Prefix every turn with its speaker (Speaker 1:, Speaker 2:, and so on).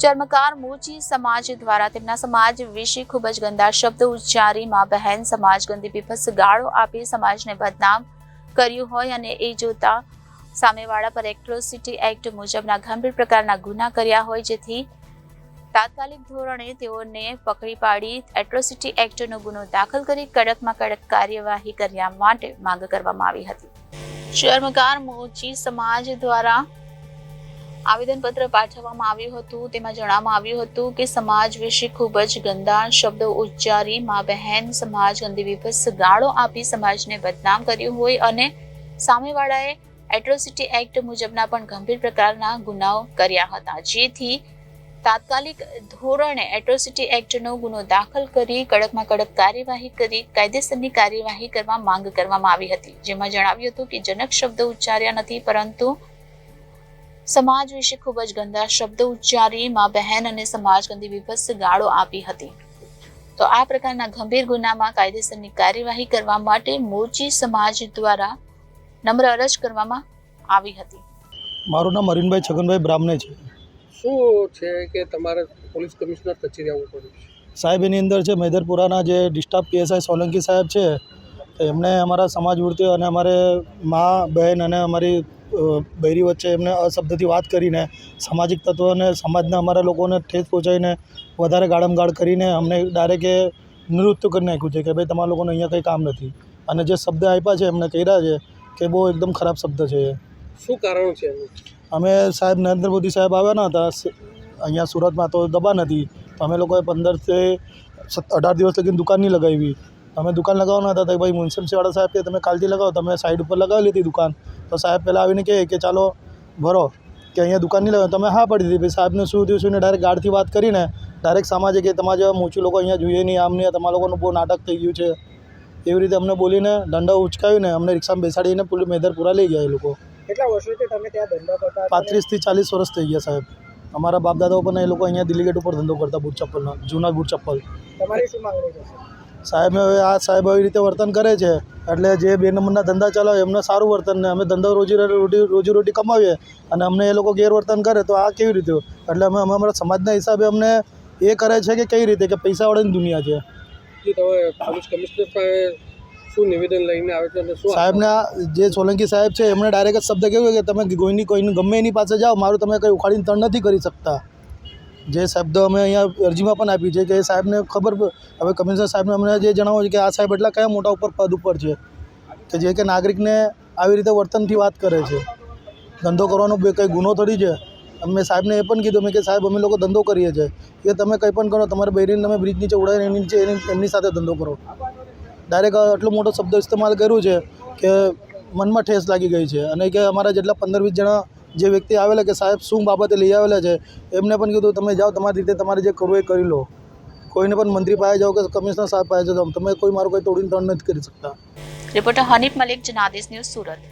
Speaker 1: ચર્મકાર મોચી સમાજ દ્વારા તેમના સમાજ વિશે ખૂબ જ ગંદા શબ્દો ઉચ્ચારી મા બહેન સમાજ ગંદી બીભત્સ ગાળો આપી સમાજને બદનામ કર્યું હોય અને એ જોતા સામેવાળા પર એટ્રોસિટી એક્ટ મુજબના ગંભીર પ્રકારના ગુના કર્યા હોય, જેથી તાત્કાલિક ધોરણે તેઓને પકડી પાડી એટ્રોસિટી એક્ટનો ગુનો દાખલ કરી કડકમાં કડક કાર્યવાહી કરવા માટે માંગ કરવામાં આવી હતી. ચર્મકાર મોચી સમાજ દ્વારા આવેદનપત્ર પાઠવવામાં આવ્યું હતું. તેમાં જણાવવામાં આવ્યું હતું કે સમાજ વિશે ખૂબ જ ગંદા શબ્દો ઉચ્ચારી મા બહેન સમાજ ગંદી બીભત્સ ગાળો આપી સમાજને બદનામ કર્યું હોય અને સામેવાળાએ એટ્રોસિટી એક્ટ મુજબના પણ ગંભીર પ્રકારના ગુનાઓ કર્યા હતા, જેથી તાત્કાલિક ધોરણે એટ્રોસિટી એક્ટનો ગુનો દાખલ કરી કડકમાં કડક કાર્યવાહી કરી કાયદેસરની કાર્યવાહી કરવા માંગ કરવામાં આવી હતી. જેમાં જણાવ્યું હતું કે જનક શબ્દો ઉચ્ચાર્યા નથી, પરંતુ સમાજ વિશે ખૂબ જ ગંદા શબ્દો ઉચ્ચારી મા બહેન અને સમાજ ગંદી બીભત્સ ગાળો આપી હતી. તો આ પ્રકારના ગંભીર ગુનામાં કાયદેસરની કાર્યવાહી કરવા માટે મોચી સમાજ દ્વારા નમ્ર અરજ કરવામાં આવી હતી.
Speaker 2: મારું નામ અરવિંદભાઈ છગનભાઈ બ્રાહ્મણે છે.
Speaker 3: શું છે કે તમારે પોલીસ કમિશનર કચેરી આવવું પડ્યું?
Speaker 2: સાહેબ એની અંદર છે મેદરપુરાના જે ડિસ્ટાફ પીએસઆઈ સોલંકી સાહેબ છે, એમને અમારા સમાજ વૃત્તિઓ અને અમારે મા બહેન અને અમારી બૈરી વચ્ચે એમને અશબ્દથી વાત કરીને સામાજિક તત્વોને સમાજના અમારા લોકોને ઠેસ પહોંચાડીને વધારે ગાળમગાળ કરીને અમને ડાયરેક્ટ નિવૃત્ત કરી નાખ્યું છે કે ભાઈ તમારા લોકોને અહીંયા કંઈ કામ નથી. અને જે શબ્દ આપ્યા છે એમને કહ્યા છે કે બહુ એકદમ ખરાબ શબ્દ છે.
Speaker 3: શું કારણ છે?
Speaker 2: અમે સાહેબ નરેન્દ્ર મોદી સાહેબ આવ્યા હતા અહીંયા સુરતમાં, તો દબાણ હતી, તો અમે લોકોએ 15 થી 18 દિવસ લગીને દુકાન નહીં લગાવી. અમે દુકાન લગાવવાના હતા તો ભાઈ મ્યુનિસિપલવાળા સાહેબ કે તમે કાલથી લગાવો, તમે સાઈડ ઉપર લગાવી લીધી દુકાન. તો સાહેબ પહેલાં આવીને કહે કે ચાલો ભરો, કે અહીંયા દુકાન નહીં લગાવો. તમે હા પડી દીધી. ભાઈ સાહેબને શું થયું શું ને ડાયરેક્ટ ગાળથી વાત કરીને ડાયરેક્ટ સામાજિક કે તમારા જેવા મોચી લોકો અહીંયા જોઈએ નહીં, આમ નહીં, તમારા લોકોનું બહુ નાટક થઈ ગયું છે, એવી રીતે અમને બોલીને દંડો ઉચકાવીને અમને રિક્ષામાં બેસાડીને મેદરપુરા લઈ ગયા એ લોકો.
Speaker 3: કેટલા વર્ષોથી તમે ત્યાં ધંધો કરતા?
Speaker 2: 35 થી 40 વર્ષ થઈ ગયા સાહેબ. અમારા બાપ દાદાઓ પણ એ લોકો અહીંયા દિલ્હી ગેટ ઉપર ધંધો કરતા, બૂટ ચપ્પલનો, જૂના બૂટ ચપ્પલ.
Speaker 3: તમારી શું માંગણી છે?
Speaker 2: સાહેબને હવે આ સાહેબ આવી રીતે વર્તન કરે છે એટલે જે 2 નંબરના ધંધા ચલાવે એમને સારું વર્તન ને અમે ધંધો રોજીરોટી કમાવીએ અને અમને એ લોકો ગેરવર્તન કરે તો આ કેવી રીતે? એટલે અમે અમારા સમાજના હિસાબે અમને એ કરે છે કે કઈ રીતે કે પૈસાવાળાની દુનિયા છે.
Speaker 3: તમે પોલીસ કમિશનર પાસે શું નિવેદન લઈને આવે છે અને શું
Speaker 2: સાહેબના જે સોલંકી સાહેબ છે એમણે ડાયરેક્ટ શબ્દ કહ્યું કે તમે કોઈની ગમે એની પાસે જાઓ, મારું તમે કંઈ ઉખાડીને તણ નથી કરી શકતા. જે શબ્દ અમે અહીંયા અરજીમાં પણ આપી છે કે એ સાહેબને ખબર, હવે કમિશનર સાહેબને અમને જે જણાવો છે કે આ સાહેબ એટલા કયા મોટા પદ ઉપર છે કે જે કે નાગરિકને આવી રીતે વર્તનથી વાત કરે છે. ધંધો કરવાનો કંઈ ગુનો થોડી છે. અમે સાહેબને એ પણ કીધું કે સાહેબ અમે લોકો ધંધો કરીએ છીએ, કે તમે કંઈ પણ કરો, તમારે બૈરીને તમે બ્રિજ નીચે ઉડાવીને એની નીચે એમની સાથે ધંધો કરો. ડાયરેક્ટ આટલો મોટો શબ્દ ઇસ્તેમાલ કર્યું છે કે મનમાં ઠેસ લાગી ગઈ છે. અને કે અમારા જેટલા 15-20 જણા જે વ્યક્તિ આવેલા કે સાહેબ શું બાબતે લઈ આવેલા છે એમને પણ કીધું તમે જાઓ, તમારી રીતે તમારે જે કરવું એ કરી લો. કોઈને પણ મંત્રી પાસે જાઓ કે કમિશનર સાહેબ પાસે જાઓ, તમે કોઈ મારું કંઈ તોડીને તણ નથી કરી શકતા.
Speaker 1: Reporter Hanif Malik, Janadesh news, Surat.